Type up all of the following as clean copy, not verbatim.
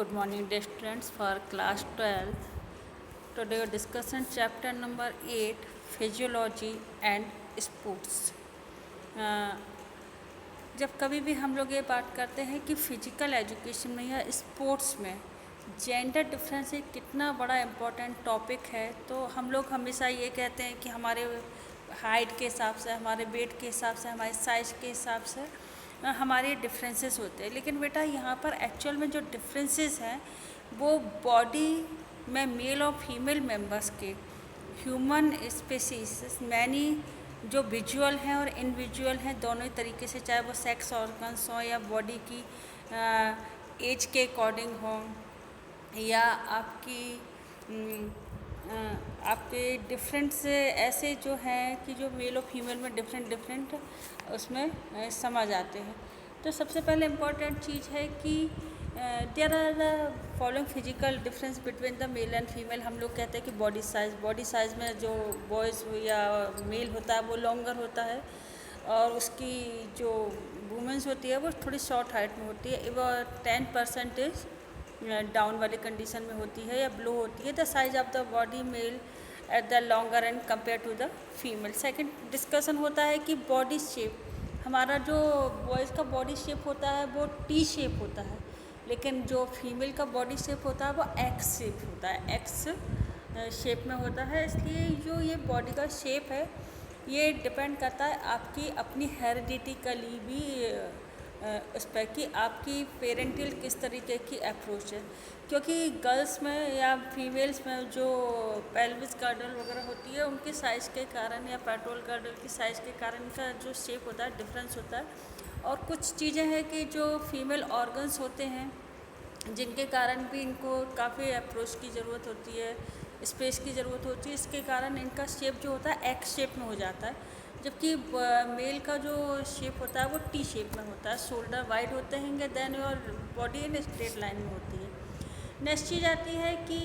Good morning, dear students, for class 12. Today we discussion chapter number 8, physiology and sports. जब कभी भी हम लोग ये बात करते हैं कि फिजिकल एजुकेशन में या स्पोर्ट्स में जेंडर डिफरेंस एक कितना बड़ा इम्पोर्टेंट टॉपिक है, तो हम लोग हमेशा ये कहते हैं कि हमारे हाइट के हिसाब से, हमारे वेट के हिसाब से, हमारे साइज़ के हिसाब से हमारे डिफरेंसेस होते हैं। लेकिन बेटा यहाँ पर एक्चुअल में जो डिफरेंसेस हैं वो बॉडी में मेल और फीमेल मेंबर्स के ह्यूमन स्पेसीज मैनी जो विजुअल हैं और इनविजुअल हैं, दोनों ही तरीके से, चाहे वो सेक्स ऑर्गन्स हो या बॉडी की एज के अकॉर्डिंग हो या आपके डिफरेंट से ऐसे जो हैं कि जो मेल और फीमेल में डिफरेंट उसमें समझ आते हैं। तो सबसे पहले इम्पॉर्टेंट चीज़ है कि there are the following physical difference between the male and female. हम लोग कहते हैं कि बॉडी साइज़ में जो बॉयज़ या मेल होता है वो लॉन्गर होता है और उसकी जो वुमेंस होती है वो थोड़ी शॉर्ट हाइट में होती है, वो 10% डाउन वाली कंडीशन में होती है या ब्लो होती है। The size of the body male at the longer and compare to the female. Second discussion होता है कि बॉडी शेप, हमारा जो बॉयज़ का बॉडी शेप होता है वो टी शेप होता है, लेकिन जो फीमेल का बॉडी शेप होता है वो एक्स शेप होता है, एक्स शेप में होता है। इसलिए जो ये बॉडी का शेप है ये डिपेंड करता है आपकी अपनी हेरिडिटिकली भी उस पर कि आपकी पेरेंटल किस तरीके की अप्रोच है। क्योंकि गर्ल्स में या फीमेल्स में जो पेल्विस गार्डल वगैरह होती है उनके साइज़ के कारण या पेट्रोल गार्डल की साइज़ के कारण का जो शेप होता है डिफरेंस होता है। और कुछ चीज़ें हैं कि जो फीमेल ऑर्गन्स होते हैं जिनके कारण भी इनको काफ़ी अप्रोच की ज़रूरत होती है, स्पेस की ज़रूरत होती है, इसके कारण इनका शेप जो होता है एक्स शेप में हो जाता है, जबकि मेल का जो शेप होता है वो टी शेप में होता है। शोल्डर वाइड होते हैं, देन और बॉडी इन स्ट्रेट लाइन में होती है। नेक्स्ट चीज़ आती है कि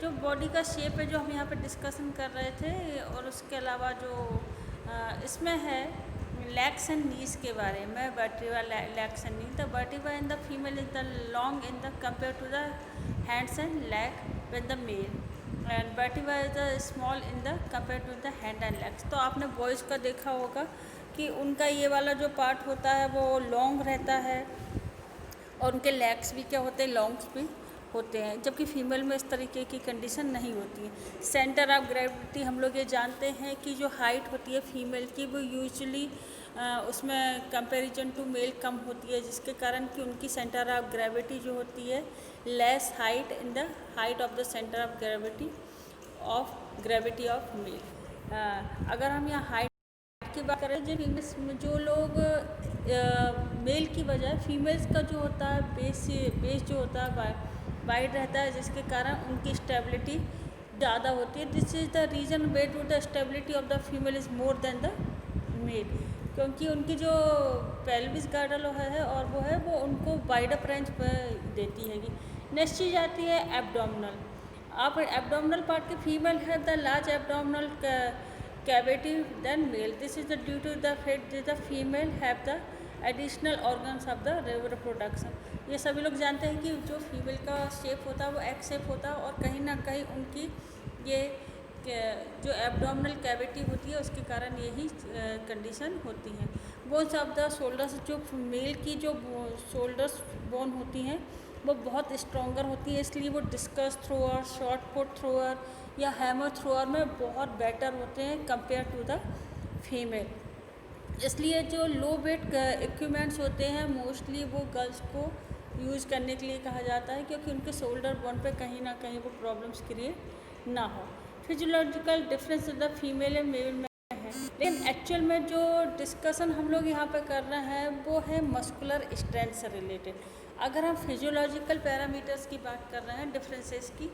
जो बॉडी का शेप है जो हम यहाँ पे डिस्कशन कर रहे थे, और उसके अलावा जो इसमें है लेग्स एंड नीज के बारे में, vertebra legs and knee. The vertebra in the female is the long in the compare to the hands and leg with the male, and vertebra is the small in the compare to the hand and legs. तो आपने boys का देखा होगा कि उनका ये वाला जो पार्ट होता है वो लॉन्ग रहता है और उनके लेग्स भी क्या होते हैं, लॉन्ग्स भी होते हैं, जबकि फीमेल में इस तरीके की कंडीशन नहीं होती है। सेंटर ऑफ ग्रेविटी हम लोग ये जानते हैं कि जो हाइट होती है फीमेल की वो यूजुअली उसमें कंपैरिजन टू मेल कम होती है, जिसके कारण कि उनकी सेंटर ऑफ ग्रेविटी जो होती है less height in the height of the centre of gravity of male. अगर हम यहाँ हाइट की बात करें, जो लोग मेल की बजाय फीमेल्स का जो होता है बेस जो होता है वाइड रहता है, जिसके कारण उनकी स्टेबिलिटी ज़्यादा होती है। This is the reason way to the stability of the female is more than the male, क्योंकि उनकी जो पेल्विस गार्डल है और वो है वो उनको वाइडर रेंज पर देती हैगी। नेक्स्ट चीज़ आती है एब्डोमिनल। आप एब्डोमिनल पार्ट की फीमेल है the large abdominal cavity than male. This is due to the fact that the female have the additional organs of the reproduction. ये सभी लोग जानते हैं कि जो फीमेल का शेप होता है वो एक्स शेप होता है, और कहीं ना कहीं उनकी ये जो एब्डोमिनल कैविटी होती है उसके कारण यही कंडीशन होती है। बोन्स ऑफ द शोल्डर्स, जो मेल की जो शोल्डर्स बोन होती हैं वो बहुत स्ट्रॉन्गर होती है, इसलिए वो discuss thrower, short put thrower या हैमर थ्रोअर में बहुत बेटर होते हैं कंपेयर टू द फीमेल। इसलिए जो लो वेट इक्विपमेंट्स होते हैं मोस्टली वो गर्ल्स को यूज़ करने के लिए कहा जाता है, क्योंकि उनके शोल्डर बोन पे कहीं ना कहीं वो प्रॉब्लम्स क्रिएट ना हो। Physiological difference the female and male में है, लेकिन एक्चुअल में जो डिस्कशन हम लोग यहाँ पे कर रहे हैं वो है मस्कुलर स्ट्रेंथ से रिलेटेड। अगर हम फिजियोलॉजिकल पैरामीटर्स की बात कर रहे हैं डिफरेंसेस की,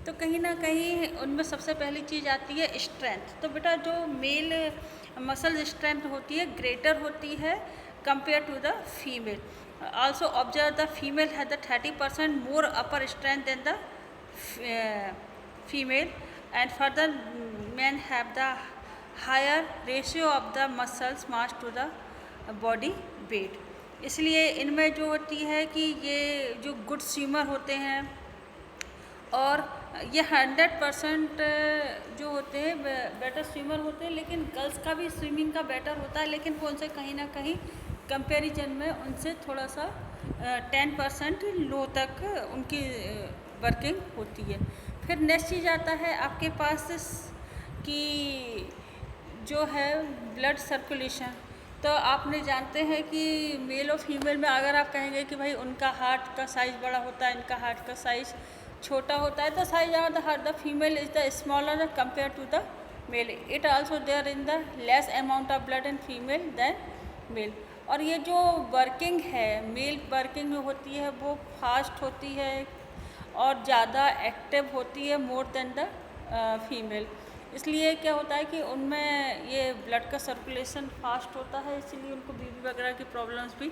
तो कहीं ना कहीं उनमें सबसे पहली चीज़ आती है स्ट्रेंथ। तो बेटा जो मेल मसल स्ट्रेंथ होती है ग्रेटर होती है compare to the female. Also observe the female has the 30% more upper strength than the female, and further men have the higher ratio of the muscles mass to the body weight. इसलिए इनमें जो होती है कि ये जो good swimmer होते हैं और ये 100% जो होते हैं बेटर स्विमर होते हैं, लेकिन गर्ल्स का भी स्विमिंग का बेटर होता है, लेकिन वो उनसे कहीं ना कहीं कंपैरिजन में उनसे थोड़ा सा 10% लो तक उनकी वर्किंग होती है। फिर नेक्स्ट चीज़ आता है आपके पास कि जो है ब्लड सर्कुलेशन। तो आपने जानते हैं कि मेल और फीमेल में अगर आप कहेंगे कि भाई उनका हार्ट का साइज़ बड़ा होता है, इनका हार्ट का साइज़ छोटा होता है, तो size of the heart the female is the smaller compare to the male. It also there in the less amount of blood in female than male. और ये जो वर्किंग है, मेल वर्किंग जो होती है वो फास्ट होती है और ज़्यादा एक्टिव होती है मोर देन द फीमेल। इसलिए क्या होता है कि उनमें ये ब्लड का सर्कुलेशन फास्ट होता है, इसलिए उनको बीपी वगैरह की प्रॉब्लम्स भी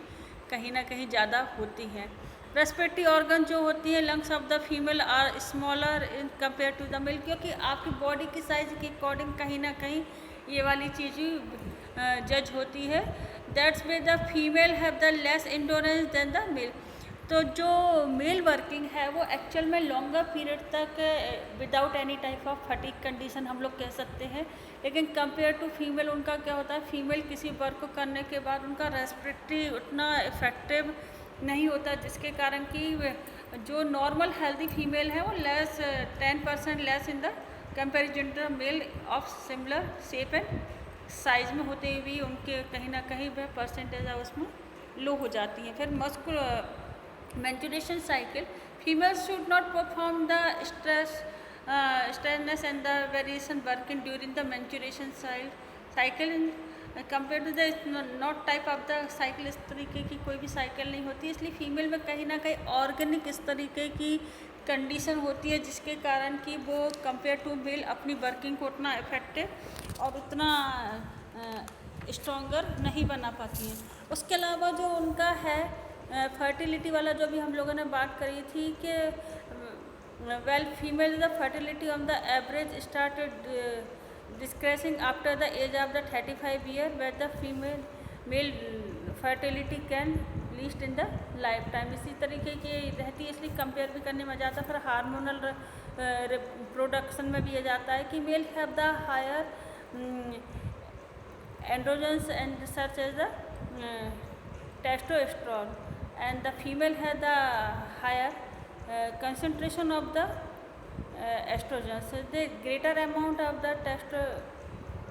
कहीं ना कहीं ज़्यादा होती हैं। रेस्पिरेटरी ऑर्गन जो होती है lungs of the female are smaller in compare to the male, क्योंकि आपकी बॉडी की साइज के अकॉर्डिंग कहीं ना कहीं ये वाली चीज़ जज होती है। That's way the female have the less endurance than the male. तो जो मेल वर्किंग है वो एक्चुअल में लॉन्गर पीरियड तक without any type of fatigue condition हम लोग कह सकते हैं, लेकिन कंपेयर टू फीमेल उनका क्या होता है, फीमेल किसी वर्क को करने के बाद उनका रेस्पिरेटरी उतना इफेक्टिव नहीं होता, जिसके कारण कि जो नॉर्मल हेल्दी फीमेल है वो less 10% less in the comparison to male of similar shape and size में होते हुए भी उनके कहीं ना कहीं वह परसेंटेज है उसमें लो हो जाती है। फिर muscular menstruation cycle, females should not perform the stressness and the variation working during the menstruation cycle in compared to the not type of the cycle। इस तरीके की कोई भी साइकिल नहीं होती, इसलिए फीमेल में कहीं ना कहीं ऑर्गेनिक इस तरीके की कंडीशन होती है, जिसके कारण कि वो कंपेयर टू मेल अपनी वर्किंग को उतना इफेक्टिव और उतना स्ट्रॉन्गर नहीं बना पाती हैं। उसके अलावा जो उनका है फर्टिलिटी वाला जो भी हम लोगों ने बात करी थी कि well female the fertility of the average started decreasing after the age of the 35 year, where the female male fertility can least in the lifetime. इसी तरीके की रहती है, इसलिए कंपेयर भी करने में जाता है। फिर हार्मोनल प्रोडक्शन में भी ये जाता है कि male have the higher androgens and such as the testosterone, and the female has the higher concentration of the estrogen. So the greater amount of the testosterone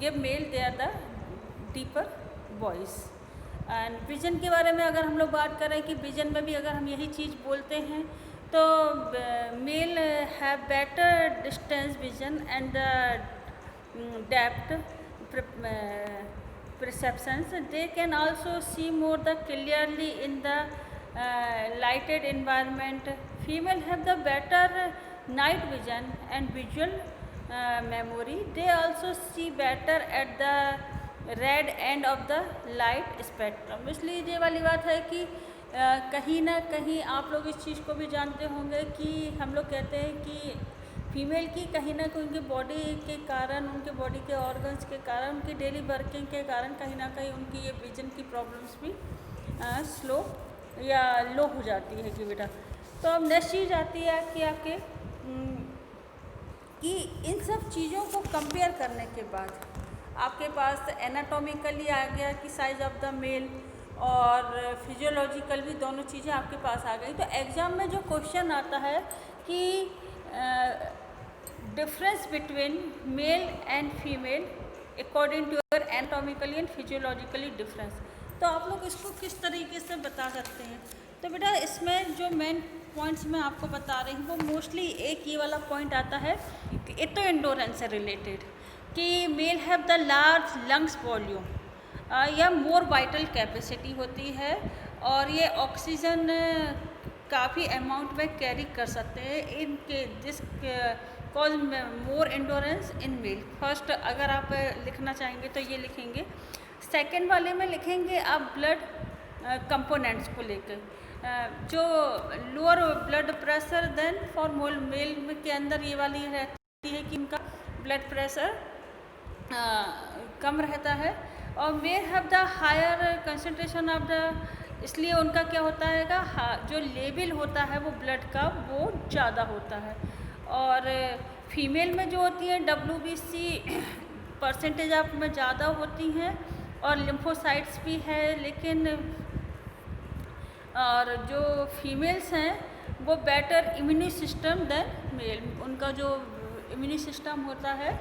give male they are the deeper voice। And vision के बारे में अगर हम लोग बात करें कि vision में भी अगर हम यही चीज़ बोलते हैं तो male have better distance vision and the depth perceptions। They can also see more the clearly in the lighted environment। Female have the better night vision and visual memory। They also see better at the red end of the light spectrum। इसलिए ये वाली बात है कि कहीं ना कहीं आप लोग इस चीज़ को भी जानते होंगे कि हम लोग कहते हैं कि फीमेल की कहीं ना कहीं उनकी बॉडी के कारण, उनके बॉडी के ऑर्गन्स के कारण, उनकी डेली वर्किंग के कारण कहीं ना कहीं उनकी ये विजन की प्रॉब्लम्स भी स्लो या लो हो जाती है कि बेटा। तो अब नेक्स्ट चीज़ आती है कि आपके कि इन सब चीज़ों को कंपेयर करने के बाद आपके पास एनाटॉमिकली आ गया कि साइज ऑफ द मेल और फिजियोलॉजिकल भी दोनों चीज़ें आपके पास आ गई। तो एग्ज़ाम में जो क्वेश्चन आता है कि difference between male and female according to your anatomically and physiologically difference, तो आप लोग इसको किस तरीके से बता सकते हैं। तो बेटा इसमें जो मेन पॉइंट्स मैं आपको बता रही हूँ वो मोस्टली एक ये वाला पॉइंट आता है कि तो एंडोरेंस से रिलेटेड कि male have the large lungs volume या मोर वाइटल कैपेसिटी होती है और ये ऑक्सीजन काफ़ी अमाउंट में कैरी कर सकते हैं इनके this cause more endurance in male. First अगर आप लिखना चाहेंगे तो ये लिखेंगे। सेकंड वाले में लिखेंगे आप ब्लड कंपोनेंट्स को लेकर जो lower blood pressure than for male के अंदर ये वाली रहती है कि इनका ब्लड प्रेशर कम रहता है और male have the higher concentration of the, इसलिए उनका क्या होता है जो लेवल होता है वो ब्लड का वो ज़्यादा होता है। और फीमेल में जो होती है WBC परसेंटेज ऑफ में ज़्यादा होती हैं और लिम्फोसाइट्स भी है, लेकिन और जो फीमेल्स हैं वो better immune system than male, उनका जो इम्यूनी सिस्टम होता है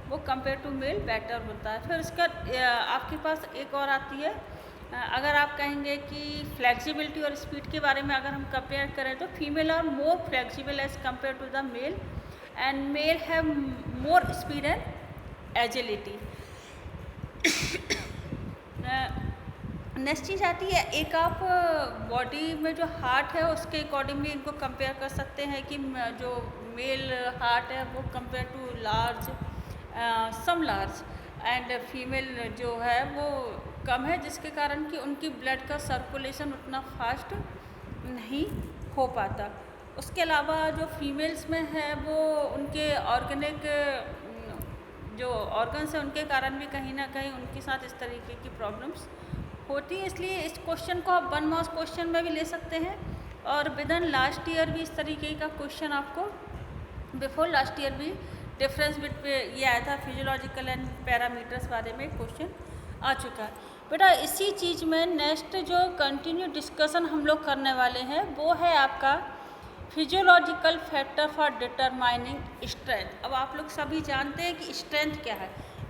वो कंपेयर टू मेल बेटर होता है। फिर उसका आपके पास एक और आती है, अगर आप कहेंगे कि फ्लेक्सिबिलिटी और स्पीड के बारे में अगर हम कंपेयर करें तो female are more flexible as compare to the male and male have more speed and agility. Next चीज़ आती है, एक आप बॉडी में जो हार्ट है उसके अकॉर्डिंग भी इनको कंपेयर कर सकते हैं कि जो मेल हार्ट है वो compare to large some large and female जो है वो कम है, जिसके कारण कि उनकी ब्लड का सर्कुलेशन उतना फास्ट नहीं हो पाता। उसके अलावा जो फीमेल्स में है वो उनके ऑर्गेनिक जो ऑर्गन्स हैं उनके कारण भी कहीं ना कहीं उनके साथ इस तरीके की प्रॉब्लम्स होती है। इसलिए इस क्वेश्चन को आप 1 मार्क्स क्वेश्चन में भी ले सकते हैं और विदिन लास्ट ईयर भी इस तरीके का क्वेश्चन आपको बिफोर लास्ट ईयर भी डिफरेंस बिटवीन ये आया था, फिजियोलॉजिकल एंड पैरामीटर्स बारे में क्वेश्चन आ चुका है। बेटा इसी चीज़ में नेक्स्ट जो कंटिन्यू डिस्कशन हम लोग करने वाले हैं वो है आपका physiological factor for determining strength. अब आप लोग सभी जानते हैं कि स्ट्रेंथ क्या है।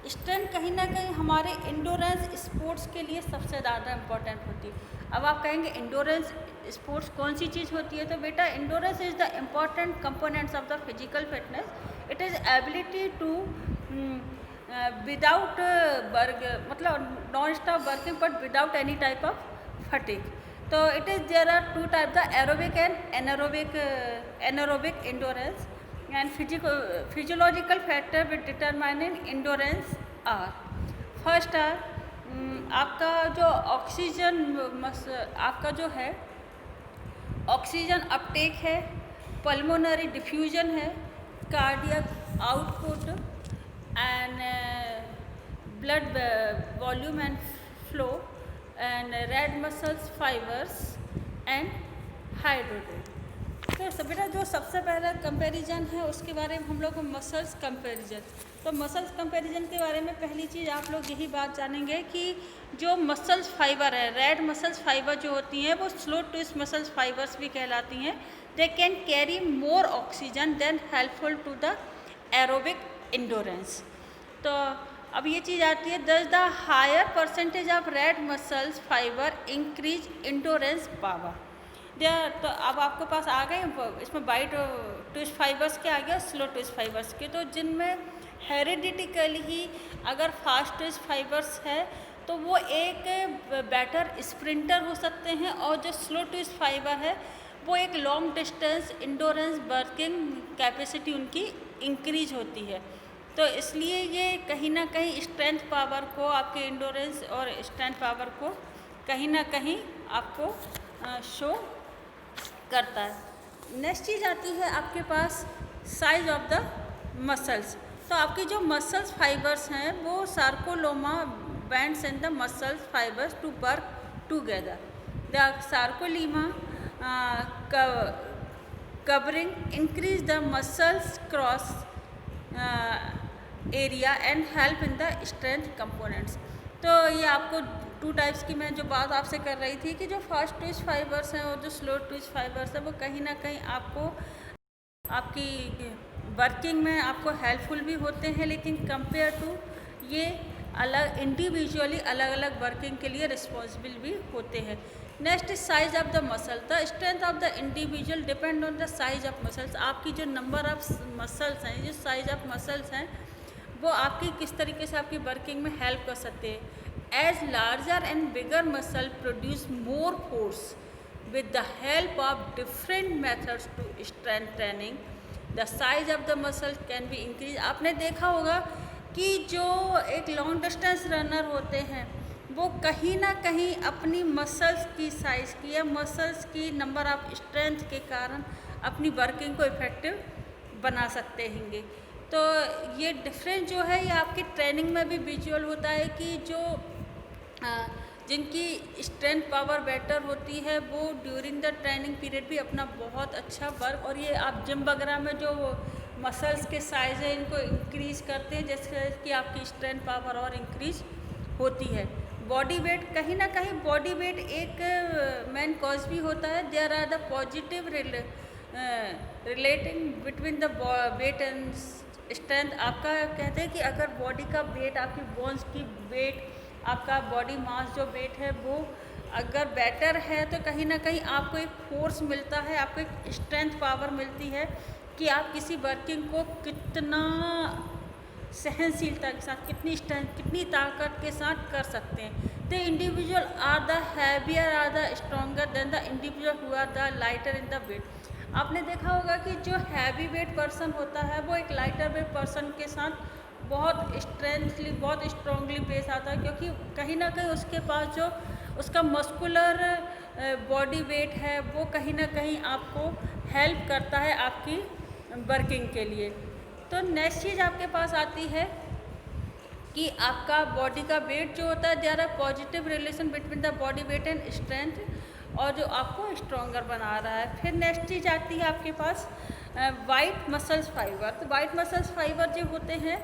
स्ट्रेंथ कहीं ना कहीं हमारे इंडोरेंस स्पोर्ट्स के लिए सबसे ज़्यादा इम्पोर्टेंट होती है। अब आप कहेंगे इंडोरेंस स्पोर्ट्स कौन सी चीज़ होती है, तो बेटा endurance is the important components of the physical fitness. It is ability to without work, मतलब non stop working but without any type of fatigue. तो it is there are 2 type, the aerobic and anaerobic endurance and physiological factor with determining endurance are. First are आपका जो oxygen आपका जो है oxygen uptake है, pulmonary diffusion है, cardiac output and blood volume and flow and red muscles fibres and hydrogen. तो बेटा जो सबसे पहला कंपैरिजन है उसके बारे में हम लोग मसल्स कंपैरिजन। तो मसल्स कंपैरिजन के बारे में पहली चीज़ आप लोग यही बात जानेंगे कि जो मसल्स फाइबर है, रेड मसल्स फाइबर जो होती हैं वो स्लो ट्विस्ट मसल्स फाइबर्स भी कहलाती हैं। They can carry more oxygen than helpful to the aerobic endurance. तो अब ये चीज़ आती है, thus the higher percentage of red muscles fibre increase endurance power. तो अब आपके पास आ गए इसमें वाइट ट्विस्ट फाइबर्स के आ गया, स्लो ट्विस्ट फाइबर्स के। तो जिनमें हेरिडिटिकली ही अगर फास्ट ट्विस्ट फाइबर्स है तो वो एक बेटर स्प्रिंटर हो सकते हैं, और जो स्लो ट्विस्ट फाइबर है वो एक long distance endurance working capacity उनकी इंक्रीज होती है। तो इसलिए ये कहीं ना कहीं स्ट्रेंथ पावर को, आपके इंडोरेंस और स्ट्रेंथ पावर को कहीं ना कहीं आपको शो करता है। नेक्स्ट चीज़ आती है आपके पास साइज ऑफ द मसल्स। तो आपकी जो मसल्स फाइबर्स हैं वो sarcolemma bands in the muscles fibres to work together. The sarcolemma covering increase the muscles cross area and help in the strength components. तो ये आपको 2 टाइप्स की मैं जो बात आपसे कर रही थी कि जो फास्ट ट्विस्ट फाइबर्स हैं और जो स्लो ट्विस्ट फाइबर्स हैं वो कहीं ना कहीं आपको आपकी वर्किंग में आपको हेल्पफुल भी होते हैं, लेकिन कंपेयर टू ये अलग इंडिविजुअली अलग अलग वर्किंग के लिए रिस्पॉन्सिबल भी होते हैं। Next is size of the muscle. The strength of the individual depend on the size of muscles. आपकी जो नंबर ऑफ मसल्स हैं, जो साइज ऑफ मसल्स हैं वो आपकी किस तरीके से आपकी वर्किंग में हेल्प कर सकते हैं। As larger and bigger muscle produce more force with the help of different methods to strength training, the size of the muscle can be increased। आपने देखा होगा कि जो एक लॉन्ग डिस्टेंस रनर होते हैं वो कहीं ना कहीं अपनी मसल्स की साइज़ की या मसल्स की नंबर ऑफ स्ट्रेंथ के कारण अपनी वर्किंग को इफेक्टिव बना सकते हैंगे। तो ये डिफरेंस जो है ये आपकी ट्रेनिंग में भी विजुअल होता है कि जो जिनकी स्ट्रेंथ पावर बेटर होती है वो ड्यूरिंग द ट्रेनिंग पीरियड भी अपना बहुत अच्छा वर्क, और ये आप जिम वगैरह में जो मसल्स के साइज है इनको इंक्रीज करते हैं, जैसे कि आपकी स्ट्रेंथ पावर और इंक्रीज होती है। बॉडी वेट, कहीं ना कहीं बॉडी वेट एक मेन कॉज भी होता है। There are the positive relating between the weight and strength. आपका कहते हैं कि अगर बॉडी का वेट, आपकी बोन्स की वेट, आपका बॉडी मास जो वेट है वो अगर बेटर है तो कहीं ना कहीं आपको एक फोर्स मिलता है, आपको एक स्ट्रेंथ पावर मिलती है कि आप किसी वर्किंग को कितना सहनशीलता के साथ, कितनी स्ट्रेंथ, कितनी ताकत के साथ कर सकते हैं। The individual are the heavier are the stronger than the individual who are the lighter in the weight. आपने देखा होगा कि जो हैवी वेट पर्सन होता है वो एक लाइटर वेट पर्सन के साथ बहुत स्ट्रेंथली, बहुत स्ट्रांगली पेश आता है, क्योंकि कहीं ना कहीं उसके पास जो उसका मस्कुलर बॉडी वेट है वो कहीं ना कहीं आपको हेल्प करता है आपकी वर्किंग के लिए। तो नेक्स्ट चीज़ आपके पास आती है कि आपका बॉडी का वेट जो होता है, there are positive relation between the body weight and strength, और जो आपको स्ट्रॉन्गर बना रहा है। फिर नेक्स्ट चीज़ आती है आपके पास वाइट मसल्स फाइबर। तो वाइट मसल्स फाइबर जो होते हैं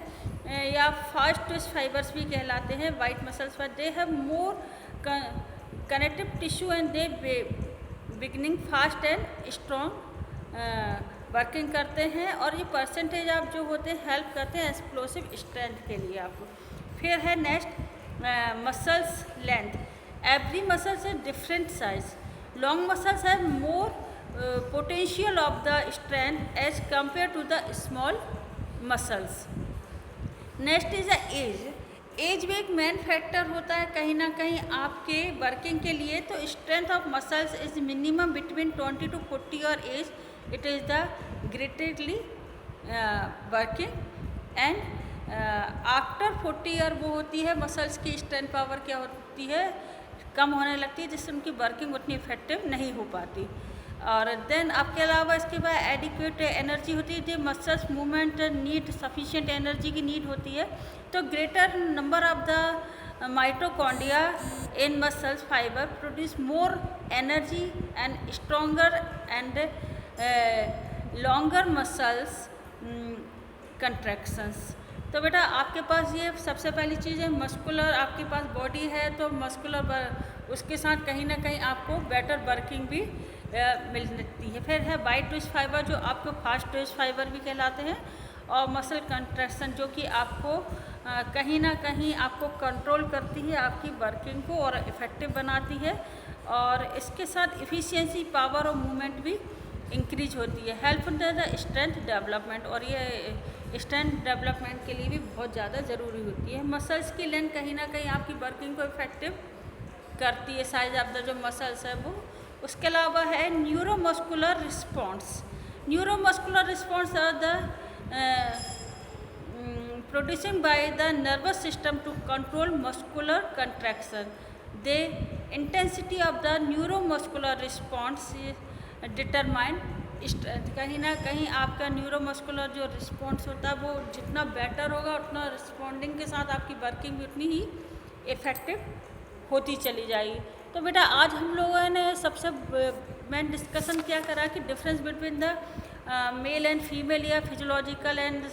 या फास्ट ट्विस्ट फाइबर्स भी कहलाते हैं, white muscles fibre, they have more connective tissue and they beginning fast and strong working करते हैं, और ये परसेंटेज आप जो होते हैं हेल्प करते हैं एक्सप्लोसिव स्ट्रेंथ के लिए आपको। फिर है next muscles length. Every muscles है different size. Long muscles have more potential of the strength as compare to the small muscles. Next is the age. Age भी एक मेन फैक्टर होता है कहीं ना कहीं आपके वर्किंग के लिए। तो strength of muscles is minimum between 20 to 40 your age, it is the greatedly working and after 40 year वो होती है मसल्स की स्ट्रेंथ पावर क्या होती है, कम होने लगती है, जिससे उनकी वर्किंग उतनी इफेक्टिव नहीं हो पाती। और देन आपके अलावा इसके बाद एडिक्वेट एनर्जी होती है, जो muscles movement need sufficient energy की नीड होती है। तो greater number of the mitochondria in muscles fibre produce more energy and stronger and longer muscles contractions. तो बेटा आपके पास ये सबसे पहली चीज़ है मस्कुलर, आपके पास बॉडी है तो मस्कुलर उसके साथ कहीं ना कहीं आपको बेटर वर्किंग भी मिल सकती है। फिर है वाइट ट्विस्ट फाइबर जो आपको फास्ट ट्विस्ट फाइबर भी कहलाते हैं, और मसल कंट्रैक्शन जो कि आपको कहीं ना कहीं आपको कंट्रोल करती है आपकी वर्किंग को और इफ़ेक्टिव बनाती है, और इसके साथ इफ़िशियंसी पावर और मूवमेंट भी इंक्रीज होती है। हेल्प द स्ट्रेंथ डेवलपमेंट, और ये स्ट्रेंथ डेवलपमेंट के लिए भी बहुत ज़्यादा ज़रूरी होती है। मसल्स की लेंथ कहीं ना कहीं आपकी वर्किंग को इफेक्टिव करती है, साइज ऑफ द जो मसल्स है वो। उसके अलावा है neuromuscular response. Neuromuscular response are the producing by the nervous system to control muscular contraction. The intensity of the neuromuscular response determine strength। कहीं ना कहीं आपका न्यूरोमस्कुलर जो रिस्पॉन्स होता है वो जितना बेटर होगा उतना रिस्पॉन्डिंग के साथ आपकी वर्किंग भी उतनी ही इफ़ेक्टिव होती चली जाएगी। तो बेटा आज हम लोगों ने सबसे मेन डिस्कशन क्या करा कि difference between the male and female या फिजियोलॉजिकल एंड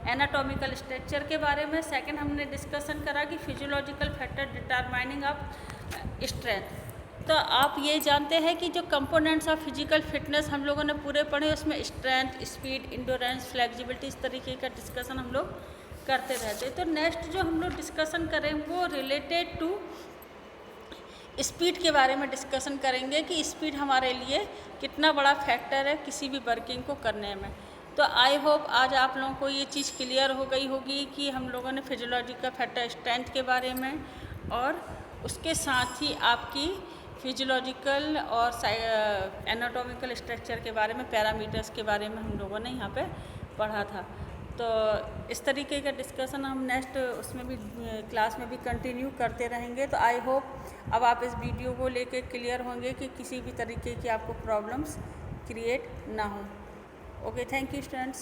एनाटॉमिकल स्ट्रक्चर के बारे में। सेकंड हमने डिस्कशन करा कि physiological factor determining of strength. तो आप ये जानते हैं कि जो कंपोनेंट्स ऑफ फिजिकल फिटनेस हम लोगों ने पूरे पढ़े, उसमें स्ट्रेंथ, स्पीड, इंडोरेंस, फ्लेक्सिबिलिटी, इस तरीके का डिस्कशन हम लोग करते रहते। तो नेक्स्ट जो हम लोग डिस्कशन करें वो रिलेटेड टू स्पीड के बारे में डिस्कशन करेंगे कि स्पीड हमारे लिए कितना बड़ा फैक्टर है किसी भी वर्किंग को करने में। तो आई होप आज आप लोगों को ये चीज़ क्लियर हो गई होगी कि हम लोगों ने फिजियोलॉजिकल फैक्टर स्ट्रेंथ के बारे में और उसके साथ ही आपकी फिजियोलॉजिकल और एनाटॉमिकल स्ट्रक्चर के बारे में, पैरामीटर्स के बारे में हम लोगों ने यहाँ पे पढ़ा था। तो इस तरीके का डिस्कशन हम नेक्स्ट उसमें भी क्लास में भी कंटिन्यू करते रहेंगे। तो आई होप अब आप इस वीडियो को लेके क्लियर होंगे कि किसी भी तरीके की आपको प्रॉब्लम्स क्रिएट ना हो। Okay, thank you students.